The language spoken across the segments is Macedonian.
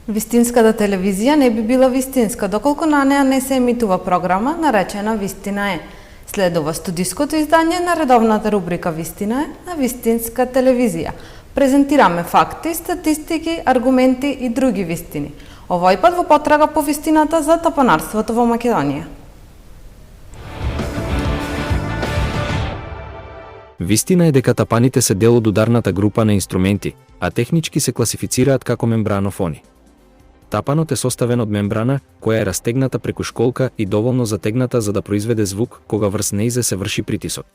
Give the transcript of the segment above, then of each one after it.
Вистинската телевизија не би била вистинска доколку на неа не се емитува програма наречена Вистина е. Следува студиското издание на редовната рубрика Вистина е на Вистинска телевизија. Презентираме факти, статистики, аргументи и други вистини. Овој пат во потрага по вистината за тапанарството во Македонија. Вистина е дека тапаните се дел од ударната група на инструменти, а технички се класифицираат како мембранофони. Тапанот е составен од мембрана, која е растегната преку школка и доволно затегната за да произведе звук кога врз нејзе се врши притисок.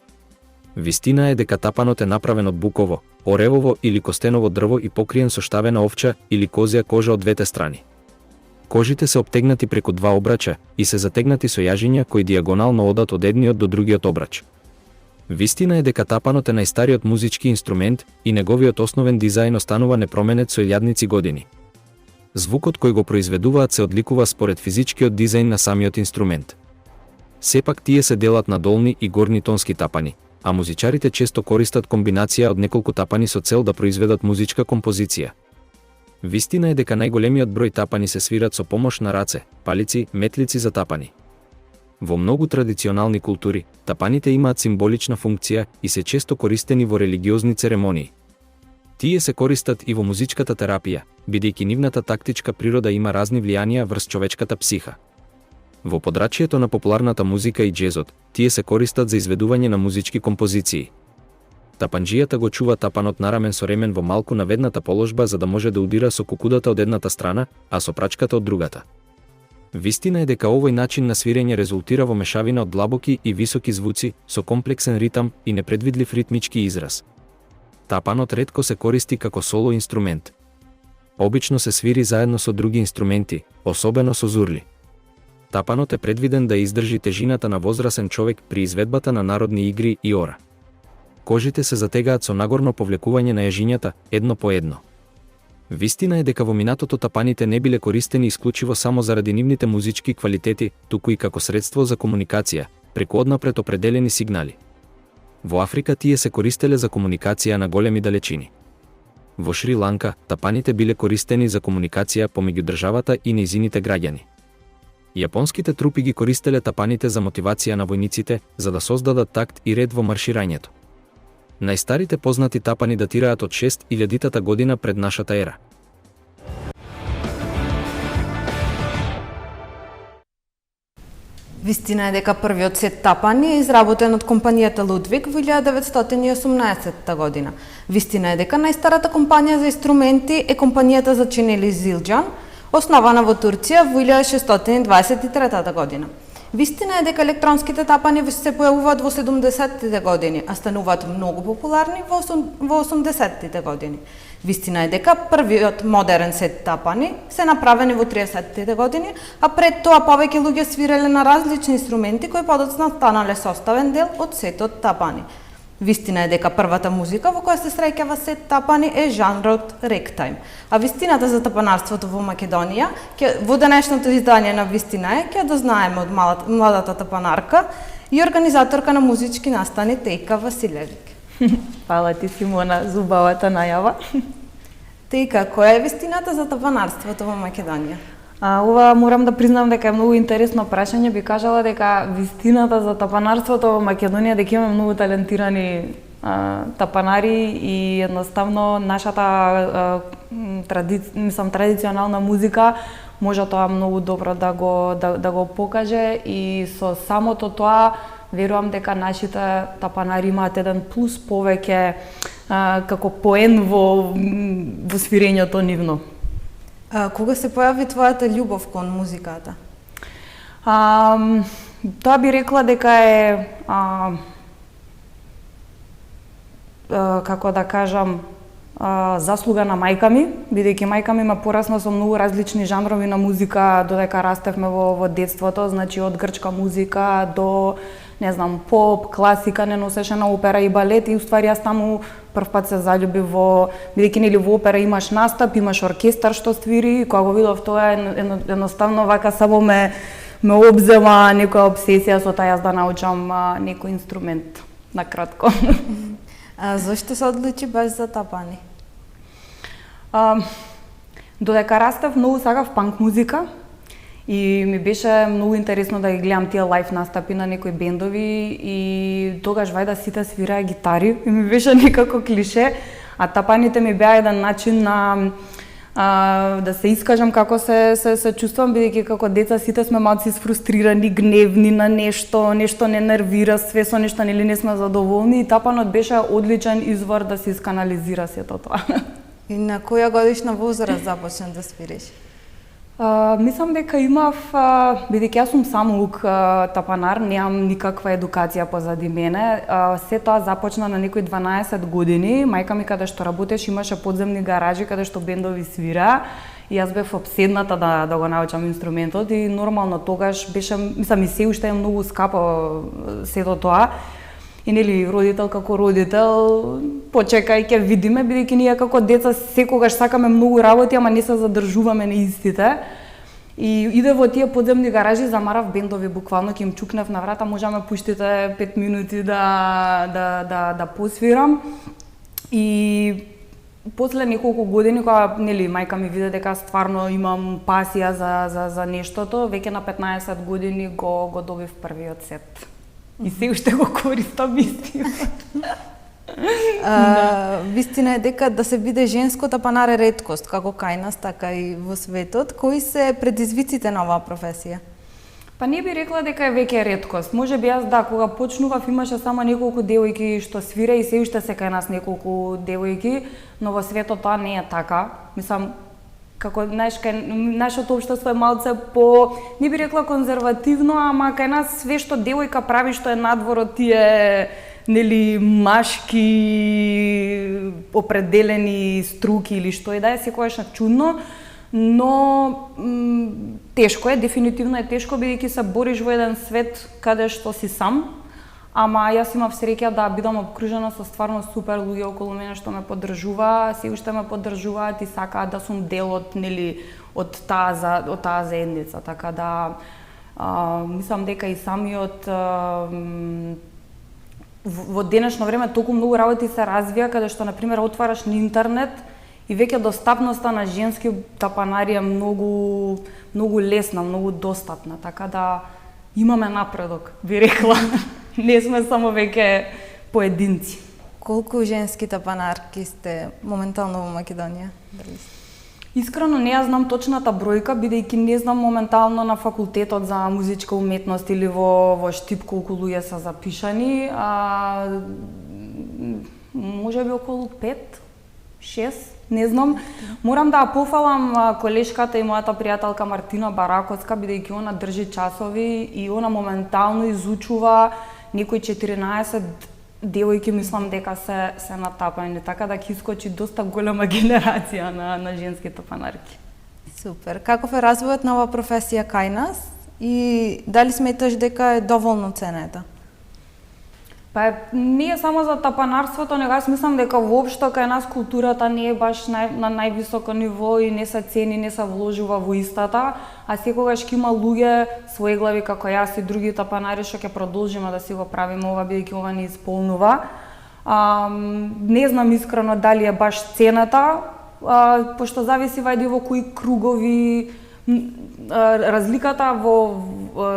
Вистина е дека тапанот е направен од буково, оревово или костеново дрво и покриен со штавена овча или козја кожа од двете страни. Кожите се обтегнати преку два обрача и се затегнати со јажиња кои диагонално одат од едниот до другиот обрач. Вистина е дека тапанот е најстариот музички инструмент и неговиот основен дизајн останува непроменет со илјадници години. Звукот кој го произведуваат се одликува според физичкиот дизајн на самиот инструмент. Сепак тие се делат на долни и горни тонски тапани, а музичарите често користат комбинација од неколку тапани со цел да произведат музичка композиција. Вистина е дека најголемиот број тапани се свират со помош на раце, палици, метлици за тапани. Во многу традиционални култури, тапаните имаат символична функција и се често користени во религиозни церемонии. Тие се користат и во музичката терапија, бидејќи нивната тактичка природа има разни влијанија врз човечката психа. Во подрачјето на популарната музика и джезот, тие се користат за изведување на музички композиции. Тапанџијата го чува тапанот нарамен со ремен во малку наведната положба за да може да удира со кукудата од едната страна, а со прачката од другата. Вистина е дека овој начин на свирење резултира во мешавина од длабоки и високи звуци со комплексен ритам и непредвидлив ритмички израз. Тапанот ретко се користи како соло инструмент. Обично се свири заедно со други инструменти, особено со зурли. Тапанот е предвиден да издржи тежината на возрасен човек при изведбата на народни игри и ора. Кожите се затегаат со нагорно повлекување на јажињата, едно по едно. Вистина е дека во минатото тапаните не биле користени исклучиво само заради нивните музички квалитети, туку и како средство за комуникација, преку однапред определени сигнали. Во Африка тие се користеле за комуникација на големи далечини. Во Шри-Ланка, тапаните биле користени за комуникација помеѓу државата и нејзините граѓани. Јапонските трупи ги користеле тапаните за мотивација на војниците, за да создадат такт и ред во марширањето. Најстарите познати тапани датираат од 6000 година пред нашата ера. Вистина е дека првиот сет тапани е изработен од компанијата Лудвиг во 1918 година. Вистина е дека најстарата компанија за инструменти е компанијата за чинели Зилџан, основана во Турција во 1623 година. Вистина е дека електронските тапани се појавуваат во 70-тите години, а стануваат многу популарни во 80-тите години. Вистина е дека првиот модерен сет тапани се направени во 30-тите години, а пред тоа повеќе луѓе свиреле на различни инструменти кои подоцна станале составен дел од сетот тапани. Вистина е дека првата музика во која се среќава сет тапани е жанрот ректаим. А вистината за тапанарството во Македонија, во денешното издание на Вистина е, ќе дознаеме од младата тапанарка и организаторка на музички настани Тејка Василевик. Фала ти, Симона, за убавата најава. Тејка, која е вистината за тапанарството во Македонија? Ова морам да признам дека е многу интересно прашање. Би кажала дека вистината за тапанарството во Македонија дека имаме многу талентирани тапанари и едноставно нашата традиционална музика може тоа многу добро да го покаже и со самото тоа верувам дека нашите тапанари имаат еден плюс повеќе како поен во свирењето нивно. Кога се појави твојата љубов кон музиката? Тоа би рекла дека е како да кажам заслуга на мајка ми, бидејќи мајка ми ме порасна со многу различни жанрови на музика додека растевме во детството, значи од грчка музика до поп, класика, не носеше на опера и балет и уствари јас таму првпат се заљубив во, бидејќи нели во опера имаш настап, имаш оркестар што свири, и кога го видов тоа едноставно вака само ме обзема некоја обсесија со тоа јас да научам некој инструмент, на кратко. Зошто се одлучи баш за тапани? Додека растев, многу сакав панк музика и ми беше многу интересно да ги гледам тие лајв настапи на некои бендови и тогаш вајда сите свираа гитари и ми беше некако клише, а тапаните ми беа еден начин на да се искажам како се чувствувам, бидејќи како деца сите сме малку сфрустрирани, гневни на нешто не нервира, све со нешто нели не сме задоволни и тапанот беше одличен извор да се исканализира сето тоа. И на која годишна возраст започна да свириш? Мислам дека имав, бидејќи јас сум самоук тапанар, немам никаква едукација позади мене. Се тоа започна на некои 12 години. Мајка ми каде што работеше имаше подземни гаражи каде што бендови свира и јас бев обседната да го научам инструментот и нормално тогаш беше, мислам и се уште е многу скапо сето тоа. И нели родител како родител, почекај ќе видиме, бидејќи ние како деца секогаш сакаме многу работи, ама не се задржуваме на истите. И иде во тие подземни гаражи, замарав бендови, буквално ќе им чукнев на врата, може ме пуштите 5 минути да посвирам. И после неколку години кога нели мајка ми виде дека стварно имам пасија за нештото, веќе на 15 години го добив првиот сет. И се уште го користам истина. Вистина е дека да се биде женско тапанар е реткост, како кај нас, така и во светот. Кои се предизвиците на оваа професија? Па не би рекла дека е веќе реткост. Може би јас кога почнував имаше само неколку девојки што свира и се уште се кај нас неколку девојки, но во светот тоа не е така. Мислам, како знаеш, кај нашето општество е малце не би рекла конзервативно, ама кај нас све што девојка прави што е надвор од тие нели машки определени струки или што и да е, секогаш е чудно, но тешко е, дефинитивно е тешко бидејќи се бориш во еден свет каде што си сам. Ама јас имав среќа да бидам обкружена со стварно супер луѓе околу мене што ме поддржуваа, се уште ме поддржуваат и сакаат да сум дел од нели од таа заедница, така да мислам дека и самиот во денешно време толку многу работи се развија каде што на пример отвараш на интернет и веќе достапноста на женски тапанари е многу лесна, многу достапна, така да имаме напредок, би рекла. Не сме само веќе поединци. Колку женски тапанарки сте моментално во Македонија? Искрено не ја знам точната бројка, бидејќи не знам моментално на факултетот за музичка уметност или во Штип колку луѓе се запишани. Може би околу 5, 6, не знам. Морам да ја пофалам колешката и мојата пријателка Мартина Баракоцка, бидејќи она држи часови и она моментално изучува некои 14 девојки, мислам дека се натапани, така да ќе искочи доста голема генерација на женски тапанарки. Супер. Каков е развојот на оваа професија кај нас и дали сметаш дека е доволно ценета? Па не е само за тапанарството, него јас мислам дека воопшто кај нас културата не е баш на највисоко ниво и не се цени, не се вложува во истата, а секогаш ќе има луѓе своеглави како јас и други тапанари што ќе продолжиме да си го правиме ова бидејќи ова не исполнува. Не знам искрено дали е баш цената, пошто зависи вајде во кои кругови. Разликата во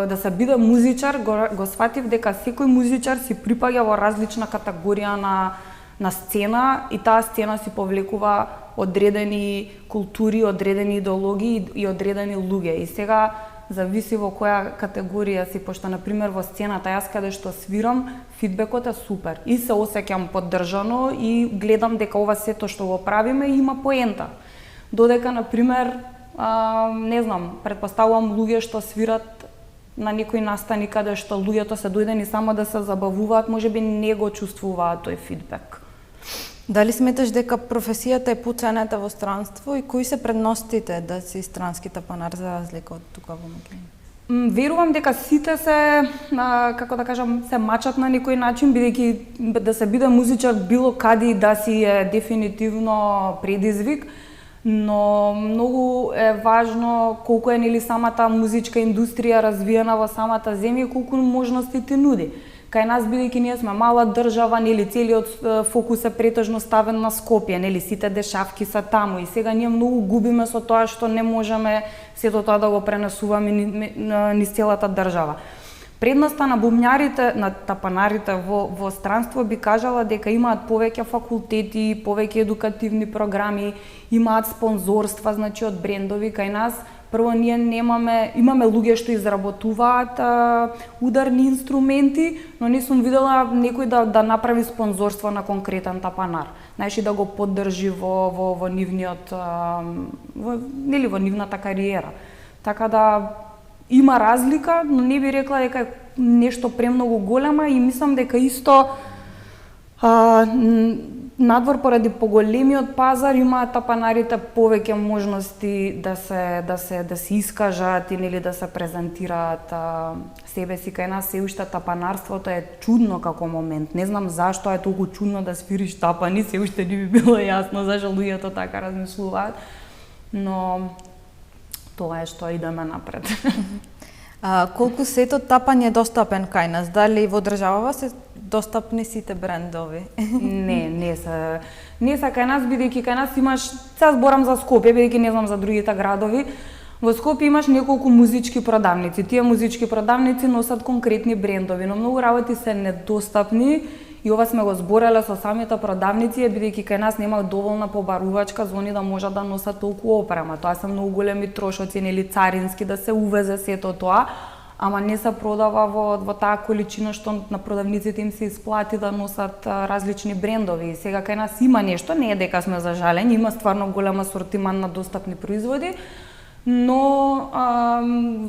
да се биде музичар го сватив дека секој музичар си припаѓа во различна категорија на сцена и таа сцена си повлекува одредени култури, одредени идеологии и одредени луѓе. И сега зависи во која категорија си, пошто на пример во сцената јас каде што свирам, фидбекот е супер и се осеќам поддржано и гледам дека ова сето што го правиме има поента. Додека на пример не знам, претпоставувам луѓе што свират на некои настани каде што луѓето се дојдени само да се забавуваат, можеби не го чувствуваат тој фидбек. Дали сметаш дека професијата е поценета во странство и кои се предностите да си странски тапанар за разлика од тука во Македонија? Верувам дека сите се, како да кажам, се мачат на некој начин, бидејќи да се биде музичар било каде да си е дефинитивно предизвик, но многу е важно колку е нели самата музичка индустрија развиена во самата земја и колку можности ти нуди. Кај нас, бидејќи ние сме мала држава, нели целиот фокус е претежно ставен на Скопје, нели сите дешавки се таму и сега ние многу губиме со тоа што не можеме сето тоа да го пренесуваме низ целата држава. Предноста на бумњарите, на тапанарите во странство би кажала дека имаат повеќе факултети, повеќе едукативни програми, имаат спонзорства, значи од брендови кај нас. Прво ние имаме луѓе што изработуваат ударни инструменти, но не сум видела некој да направи спонзорство на конкретен тапанар. Значи да го поддржи во нивниот нели во нивната кариера. Така да има разлика, но не би рекла дека е нешто премногу голема и мислам дека исто надвор поради поголемиот пазар имаат тапанарите повеќе можности да се искажат и нели да се презентираат себе си. Кај нас се уште тапанарството е чудно како момент. Не знам зашто е толку чудно да свириш тапани, се уште не би било јасно зашто луѓето така размислуваат. Но тоа е што идеме напред. Колку сето тапање е достапен кај нас? Дали во државава се достапни сите брендови? Не се кај нас, бидејќи кај нас имаш, сега зборам за Скопје, бидејќи не знам за другите градови. Во Скопје имаш неколку музички продавници. Тие музички продавници носат конкретни брендови, но многу работи се недостапни. И ова сме го збореле со самите продавници, бидејќи кај нас нема доволна побарувачка за они да можат да носат толку опрема. Тоа се многу големи трошоци, нели царински да се увезе сето тоа, ама не се продава во таа количина што на продавниците им се исплати да носат различни брендови. И сега кај нас има нешто, не е дека сме зажалени, има стварно голем асортиман на достапни производи, но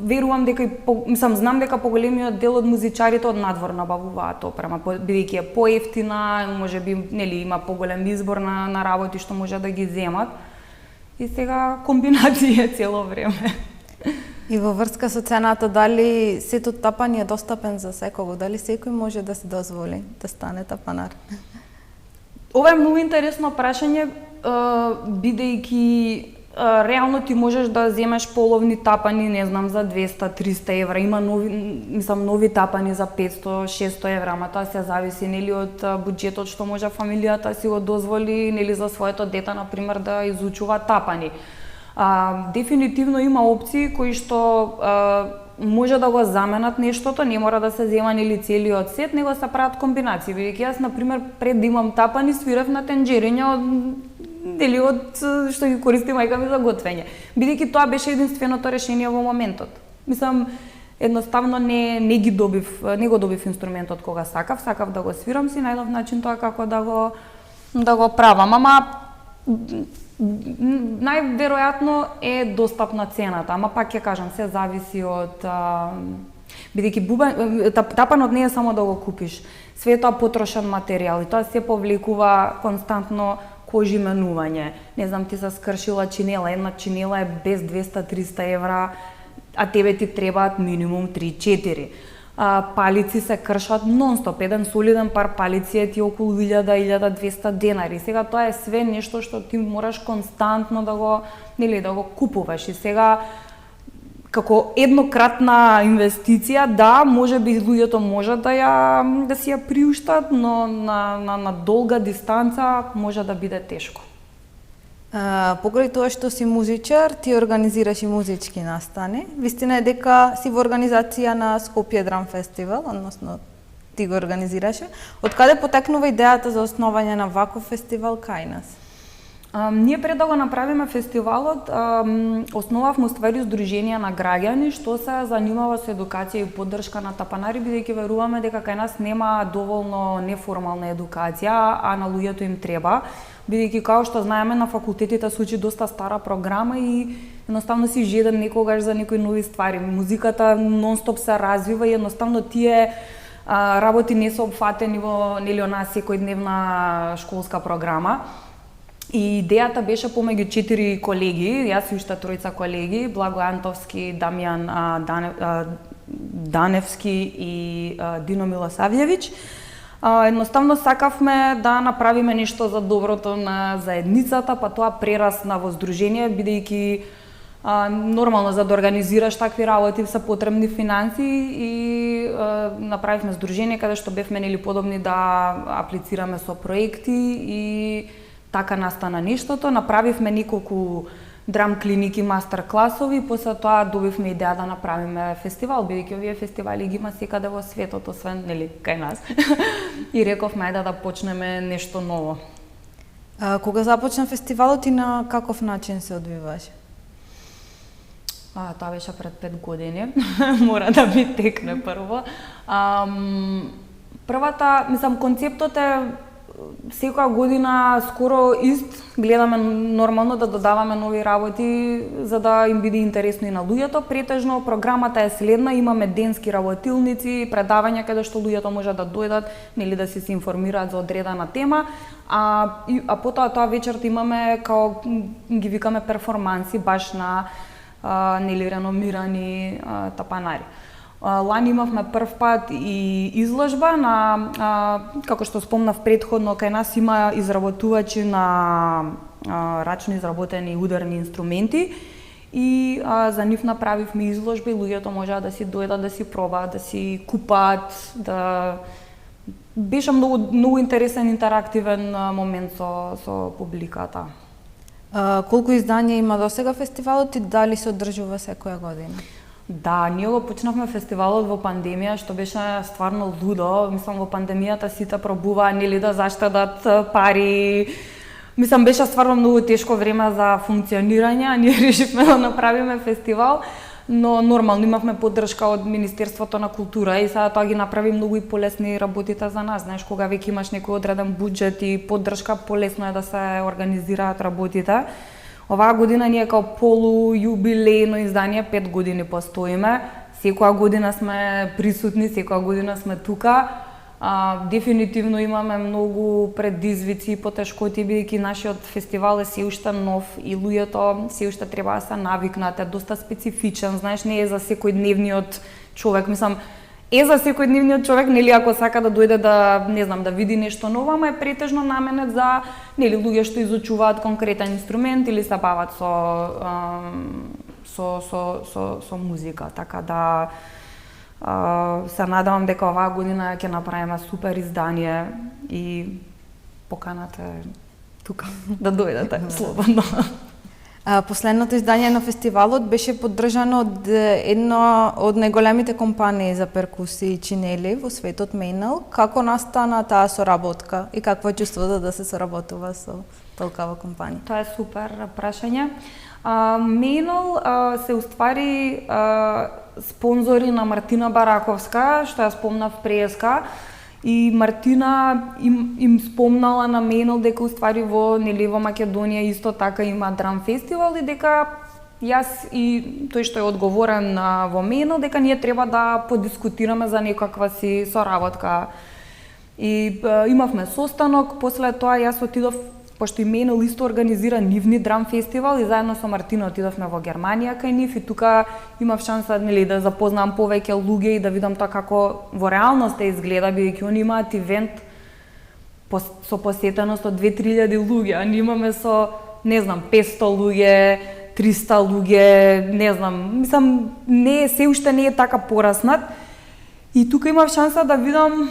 верувам дека знам дека поголемиот дел од музичарите од надвор набавуваат опрема, бидејќи е поевтина, можеби нели има поголем избор на работи што може да ги земат. И сега комбинација цело време. И во врска со цената, дали сето тапање е достапен за секого? Дали секој може да се дозволи да стане тапанар? Ова е многу интересно прашање, бидејќи реално ти можеш да земеш половни тапани, не знам, за 200-300 евра. Има нови тапани за 500-600 евра, ама тоа се зависи нели од буџетот што може фамилијата си го дозволи нели за своето дете на пример да изучува тапани. Дефинитивно има опции кои што може да го заменат нештото, не мора да се зема нели целиот сет, него се прават комбинации. Бидејќи јас на пример пред да имам тапани свирев на тенџериња од што ги користи мајка ми за готвење. Бидејќи тоа беше единственото решение во моментот. Мислам, едноставно не го добив инструментот кога сакав да го свирам, си најдов начин тоа како да го правам. Ама најверојатно е достапна цената, ама пак ќе кажам, се зависи од бидејќи тапанот не е само да го купиш. Све тоа потрошен материјал и тоа се повлекува константно кожи менување. Не знам, ти се скршила чинела, една чинела е без 200-300 евра, а тебе ти требаат минимум 3-4. Палици се кршат нон-стоп, еден солиден пар палици е ти околу 1000-1200 денари. Сега тоа е све нешто што ти мораш константно да го купуваш. И сега како еднократна инвестиција, да, можеби луѓето можат да си ја приуштат, но на долга дистанца може да биде тешко. Покрај тоа што си музичар, ти организираш и музички настани. Вистина е дека си во организација на Скопје Драм Фестивал, односно ти го организираше. Од каде потекнува идејата за основање на ваков фестивал кај нас? Ние пред да го направиме фестивалот, основавме уствари Сдружение на граѓани што се занимава со едукација и поддршка на тапанари, бидејќи веруваме дека кај нас нема доволно неформална едукација, а на луѓето им треба. Бидејќи као што знаеме на факултетите се учи доста стара програма и едноставно си жеден некогаш за некои нови ствари. Музиката нон-стоп се развива и едноставно тие работи не се опфатени во нели онаа секојдневна школска програма. И идејата беше помеѓу 4 колеги, јас и уште 3 колеги, Благо Антовски, Дамјан Даневски и Дино Милосављевиќ. Едноставно сакавме да направиме нешто за доброто на заедницата, па тоа прерасна во здружение, бидејќи Нормално за да организираш такви работи се потребни финанси и направивме здружение каде што бевме нели подобни да аплицираме со проекти и така настана нештото. Направивме неколку драм клиники, мастер класови, после тоа добивме идеја да направиме фестивал, бидејќи овие фестивали ги има секаде во светот, освен нели кај нас. И рековме ајде да почнеме нешто ново. Кога започна фестивалот и на каков начин се одвиваше? Тоа беше пред 5 години. Мора да ми текне прво. Првата, мислам, концептот е секоја година скоро ист, гледаме нормално да додаваме нови работи за да им биде интересно и на луѓето. Претежно програмата е следна, имаме денски работилници, предавања каде што луѓето може да дојдат, нели да се информираат за одредена тема, а потоа тоа вечерта имаме као ги викаме перформанси баш на нели реномирани тапанари. Лани имавме прв пат и изложба на, како што спомнав претходно, кај нас има изработувачи на рачно изработени ударни инструменти и за нив направивме изложба и луѓето можеа да си дојдат, да си пробаат, да си купаат, да беше многу интересен интерактивен момент со публиката. Колку издања има досега фестивалот и дали се одржува секоја година? Да, ние го почнавме фестивалот во пандемија, што беше стварно лудо. Мислам, во пандемијата сите пробуваа нели да заштедат пари. Мислам, беше стварно многу тешко време за функционирање, а ние решивме да направиме фестивал, но нормално имавме поддршка од Министерството на култура и сега тоа ги направи многу и полесни работите за нас. Знаеш, кога веќе имаш некој одреден буџет и поддршка, полесно е да се организираат работите. Оваа година ние као полујубилејно издание, 5 години постоиме. Секоја година сме присутни, секоја година сме тука. Дефинитивно имаме многу предизвици и потешкоти, бидејќи нашиот фестивал е се уште нов и луѓето се уште треба да се навикнат, е доста специфичен, знаеш, не е за секојдневниот човек, мислам, е за секојдневниот човек, нели, ако сака да дојде да, не знам, да види нешто ново, ама е претежно наменет за, нели, луѓе што изучуваат конкретен инструмент или се бават со музика, така да се надевам дека оваа година ќе направиме супер издание и поканата е тука да дојдете слободно. Последното издание на фестивалот беше поддржано од една од најголемите компании за перкусии и чинели во светот, Мейнел. Како настана таа соработка и какво е чувството да се соработува со толкава компанија? Тоа е супер прашање. Мейнел се уствари спонзори на Мартина Бараковска, што ја спомнав преска. И Мартина им спомнала на Мейнел дека уствари во Македонија исто така има драм фестивал и дека јас и тој што е одговорен во Мейнел дека ние треба да подискутираме за некаква си соработка. И имавме состанок, после тоа јас отидов, пошто и Мейнел исто организира нивни драм фестивал и заедно со Мартина отидовме во Германија кај нив и тука имав шанса да запознам повеќе луѓе и да видам тоа како во реалност изгледа, бидејќи они имаат ивент со посетеност од 2-3 луѓе, а ние имаме со, не знам, 500 луѓе, 300 луѓе, не знам, мислам, се уште не е така пораснат. И тука имав шанса да видам,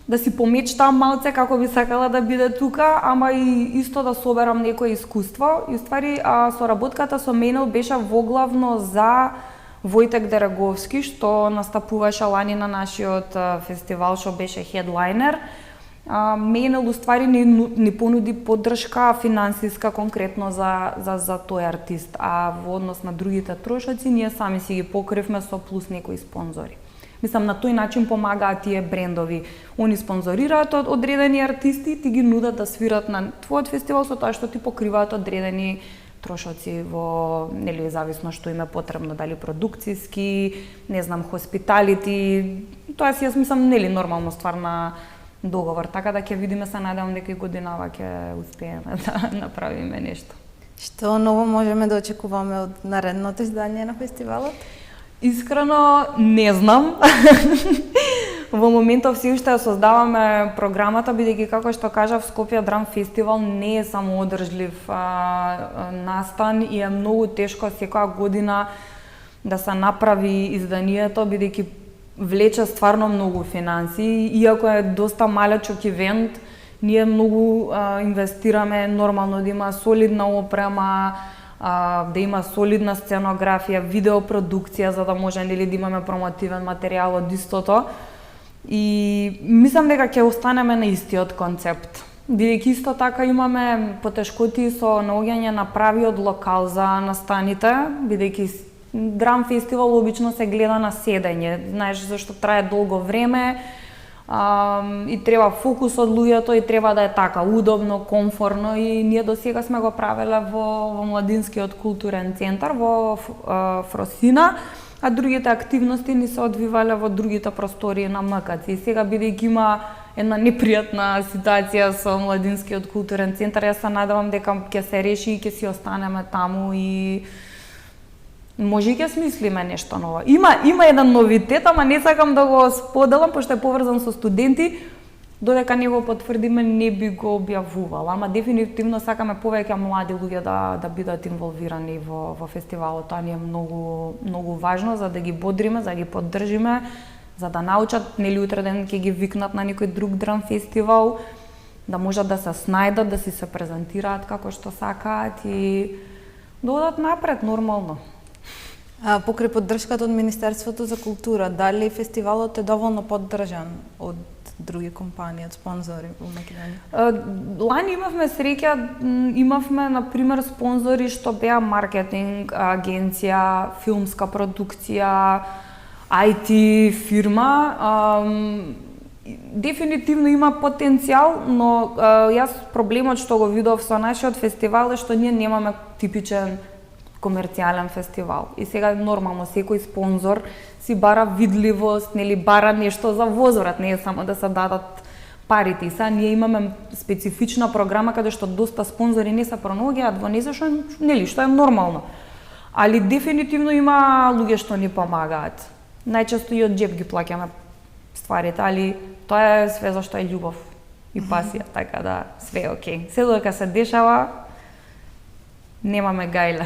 да си помечтам малце како би сакала да биде тука, ама и исто да соберам некое искуство. И уствари соработката со Мейнел беше воглавно за Војтек Дераговски, што настапуваше лани на нашиот фестивал, што беше хедлайнер. Мейнел уствари ни понуди поддршка финансиска конкретно за тој артист, а во однос на другите трошоци ние сами си ги покривме со плюс некои спонзори. Мислам, на тој начин помагаат тие брендови. Они спонзорираат одредени артисти, ти ги нудат да свират на твојот фестивал со тоа што ти покриваат одредени трошоци во, нели, зависно што им е потребно, дали продукциски, не знам, хоспиталити. Тоа си, јас мислам, нели, нормално ствар на договор, така да ќе видиме, се надевам дека и годинава ќе успееме да направиме нешто. Што ново можеме да очекуваме од наредното издание на фестивалот? Искрено не знам. Во моментов се уште ја создаваме програмата, бидејќи како што кажав, Скопје Драм Фестивал не е само одржлив настан и е многу тешко секоја година да се направи изданието, бидејќи влече стварно многу финансии, иако е доста малечок ивент, ние многу инвестираме нормално да има солидна опрема, да има солидна сценографија, видеопродукција за да може нели да имаме промотивен материјал од истото. И мислам дека ќе останеме на истиот концепт. Бидејќи исто така имаме потешкоти со наоѓање на правиот локал за настаните, бидејќи Драм фестивал обично се гледа на седење, знаеш зашто трае долго време и треба фокус од луѓето и треба да е така удобно, комфорно и ние до сега сме го правеле во Младинскиот културен центар во Фросина, а другите активности ни се одвивале во другите простории на МКЦ. И сега бидејќи има една непријатна ситуација со Младинскиот културен центар, јас се надевам дека ќе се реши и ќе си останеме таму и може и ќе смислиме нешто ново. Има еден новитет, ама не сакам да го споделам, пошто е поврзан со студенти. Додека не го потврдиме, не би го објавувала. Ама дефинитивно сакаме повеќе млади луѓе да бидат инволвирани во фестивалот. Тоа ни е многу важно за да ги бодриме, за да ги поддржиме, за да научат, нели утре ден ќе ги викнат на некој друг драм фестивал, да можат да се снајдат, да си се презентираат како што сакаат и да одат напред нормално. Покрај поддршката од Министерството за култура, дали фестивалот е доволно поддржан од други компании, од спонзори во Македонија? Лани имавме среќа, имавме на пример спонзори што беа маркетинг агенција, филмска продукција, IT фирма. Дефинитивно има потенцијал, но јас проблемот што го видов со нашиот фестивал е што ние немаме типичен комерцијален фестивал. И сега нормално секој спонзор си бара видливост, нели бара нешто за возорат, не е само да се дадат парите. И сега ние имаме специфична програма каде што доста спонзори не се пронаоѓаат во неја што нели што е нормално. Али дефинитивно има луѓе што ни помагаат. Најчесто и од џеп ги плаќаме стварите, али тоа е све зашто е љубов и пасија, така да све е окей. Се додека се дешава, немаме гајле.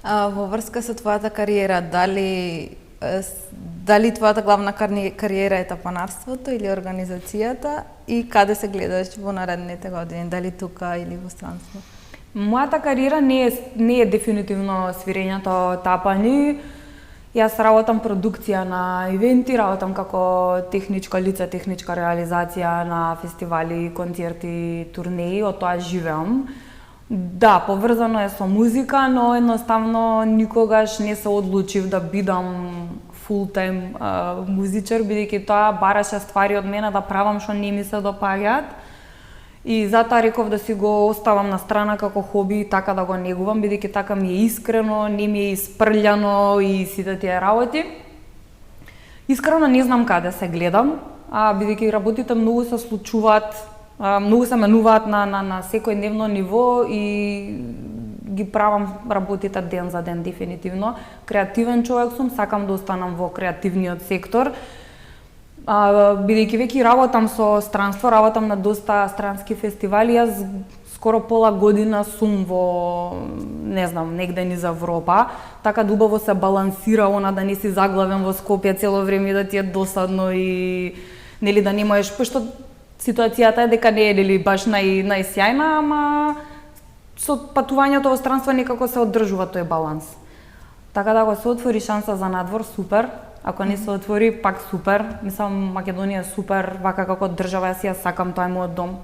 Во врска со твојата кариера, дали твојата главна кариера е тапанарството или организацијата и каде се гледаш во наредните години, дали тука или во странство? Мојата кариера не е дефинитивно свирењето тапани. Јас работам продукција на ивенти, работам како техничко лице, техничка реализација на фестивали, концерти, турнеи, од тоа живеам. Да, поврзано е со музика, но едноставно никогаш не се одлучив да бидам фултайм музичар, бидејќи тоа бараше ствари од мене да правам што не ми се допаѓаат. И затоа реков да си го оставам на страна како хоби и така да го негувам, бидејќи така ми е искрено, не ми е испрљано и сите тие работи. Искрено не знам каде се гледам, бидејќи работите многу се случуваат, многу се менуваат на секојдневно ниво и ги правам работите ден за ден дефинитивно. Креативен човек сум, сакам да останам во креативниот сектор. Бидејќи веќе работам со странство, работам на доста странски фестивали, јас скоро пола година сум во, не знам, негде низ Европа, така да убаво се балансира она да не си заглавен во Скопје цело време да ти е досадно и нели да немаш, пошто ситуацијата е дека не е нели баш најсјајна, ама со патувањето во странство некако се одржува тој баланс. Така да ако се отвори шанса за надвор, супер. Ако не се отвори, пак супер. Мислам, Македонија е супер, вака како држава, јас сакам тој мојот дом.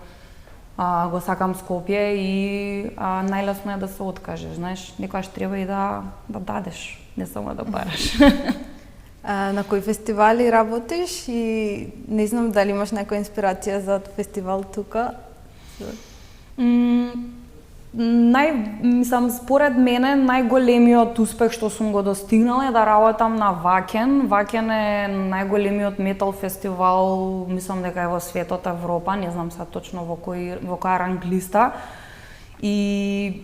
Го сакам Скопје и најлесно е да се откажеш, знаеш, некогаш треба и да дадеш, не само да бараш. На кои фестивали работиш и не знам дали имаш некоја инспирација за фестивал тука? Мислам, според мене најголемиот успех што сум го достигнала е да работам на Вакен. Вакен е најголемиот метал фестивал, мислам дека е во светот, Европа, не знам сега точно во која ранглиста. и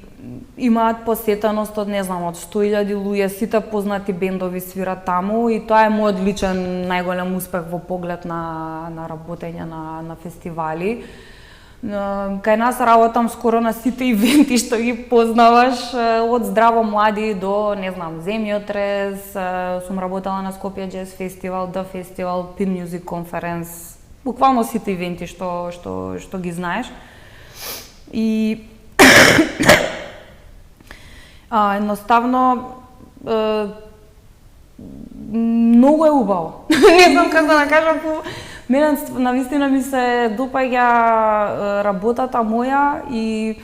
имаат посетеност од, не знам, од 100.000 луѓе, сите познати бендови свират таму и тоа е мојот личен најголем успех во поглед на работење на фестивали. Кај нас работам скоро на сите ивенти што ги познаваш, од здраво млади до, не знам, Земјотрес, сум работела на Скопје Jazz Festival, The Festival, Pin Music Conference, буквално сите ивенти што ги знаеш. И едноставно многу е убаво. Не знам како да кажам, мене навистина ми се допаѓа работата моја и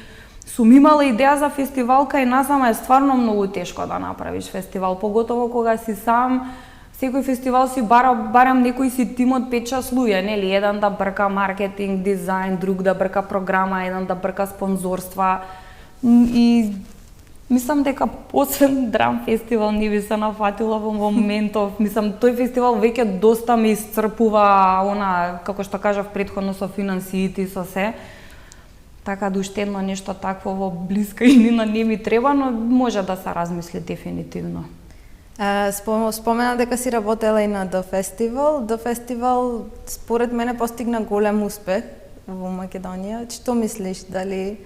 сум имала идеја за фестивал кај нас, ама е стварно многу тешко да направиш фестивал, поготово кога си сам. Секој фестивал си барам некој си тим од 5-6 луѓе, нели, еден да брка маркетинг, дизајн, друг да брка програма, еден да брка спонзорства. И мислам дека освен драм фестивал не би се нафатила во моментов. Мислам, тој фестивал веќе доста ме исцрпува, како што кажав претходно, со финансиите и со се. Така да уште едно нешто такво во блиска иднина не ми треба, но може да се размисли дефинитивно. Спомена дека си работела и на The Festival. The Festival според мене постигна голем успех во Македонија. Што мислиш, дали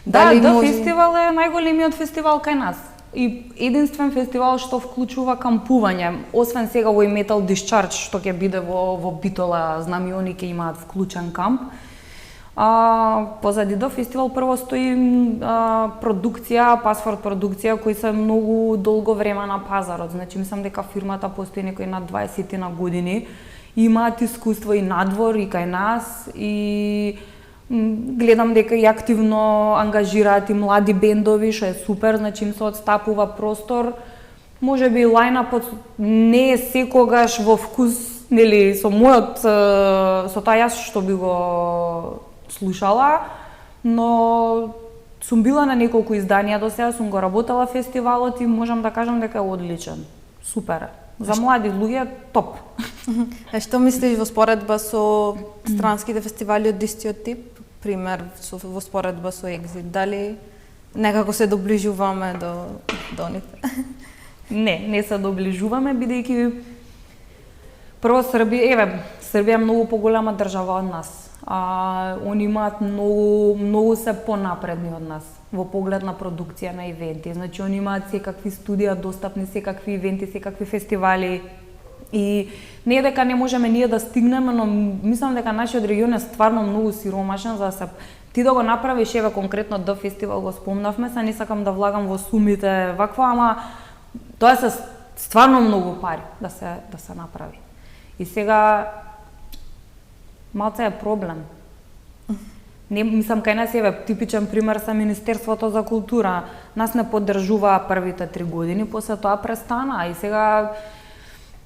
The Festival е најголемиот фестивал кај нас. И единствен фестивал што вклучува кампување. Освен сега во Metal Discharge што ќе биде во Битола, знам и они ќе имаат вклучен камп. Позади до фестивал прво стои продукција, Пасфорт продукција, кои се многу долго време на пазарот. Значи, мислам дека фирмата постои некои на 20 на години. Имаат искуство и надвор и кај нас и гледам дека и активно ангажираат и млади бендови, што е супер, значи им се отстапува простор. Можеби лајнапот не е секогаш во вкус, нели, со тоа јас што би го слушала, но сум била на неколку изданија до сега, сум го работела фестивалот и можам да кажам дека е одличен. Супер. За млади луѓе топ. А што мислиш во споредба со странските фестивали од истиот тип? Пример, во споредба со Exit, дали некако се доближуваме до нив? Не се доближуваме, бидејќи прво Србија е многу поголема држава од нас. Они имаат многу се понапредни од нас во поглед на продукција на ивенти. Значи, они имаат секакви студија достапни, секакви ивенти, секакви фестивали. И не е дека не можеме ние да стигнеме, но мислам дека нашиот регион е стварно многу сиромашен за да се ти да го направиш, конкретно The Festival го спомнавме, се не сакам да влагам во сумите вакво, ама тоа се стварно многу пари да се направи. И сега малце е проблем. Не, мислам, кај нас типичен пример са Министерството за култура. Нас не поддржуваа првите 3 години, после тоа престана и сега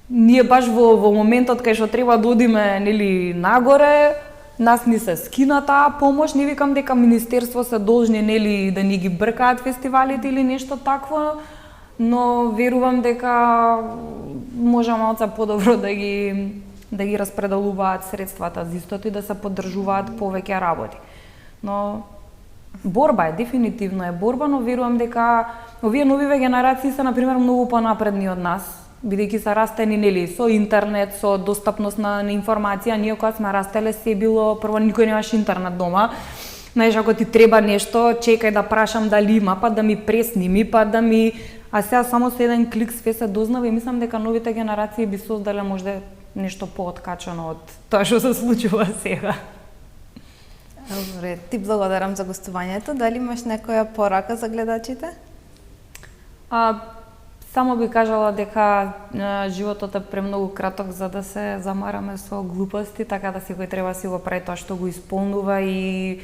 ние баш во моментот кај што треба да одиме, нели, нагоре, нас ни се скина таа помош, не викам дека Министерство се должни, нели, да ни ги бркаат фестивалите или нешто такво, но верувам дека може малце подобро да ги распределуваат средствата за истото и да се поддржуваат повеќе работи. Но борба е, дефинитивно е борба, но верувам дека овие новиве генерации се, например, многу понапредни од нас, бидејќи се растени, нели, со интернет, со достапност на информација. Ние кога сме растеле се било, прво никој немаше интернет дома. Знаеш, ако ти треба нешто, чекај да прашам дали има, па да ми пресними, па да ми... А сега само со еден клик све се дознава и мислам дека новите генерации би создале можда нешто пооткачено од тоа што се случува сега. Добре, ти благодарам за гостувањето. Дали имаш некоја порака за гледачите? Само би кажала дека животот е премногу краток за да се замараме со глупости, така да секој треба да си го прави тоа што го исполнува и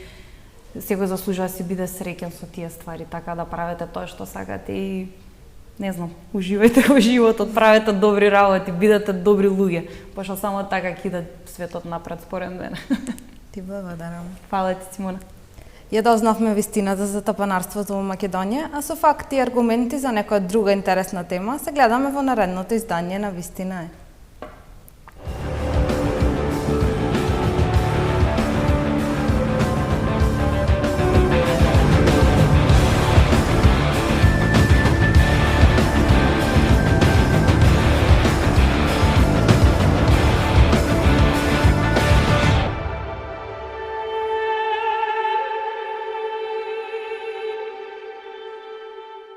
секој заслужува да си биде среќен со тие ствари, така да правите тоа што сакате и не знам, уживајте во животот, правете добри работи, бидете добри луѓе, пошто само така ќе иде светот напред според мене. Ти благодарам. Фала ти, Симона. Ја дознавме вистината за тапанарството во Македонија, а со факти и аргументи за некоја друга интересна тема се гледаме во наредното издание на Вистина е.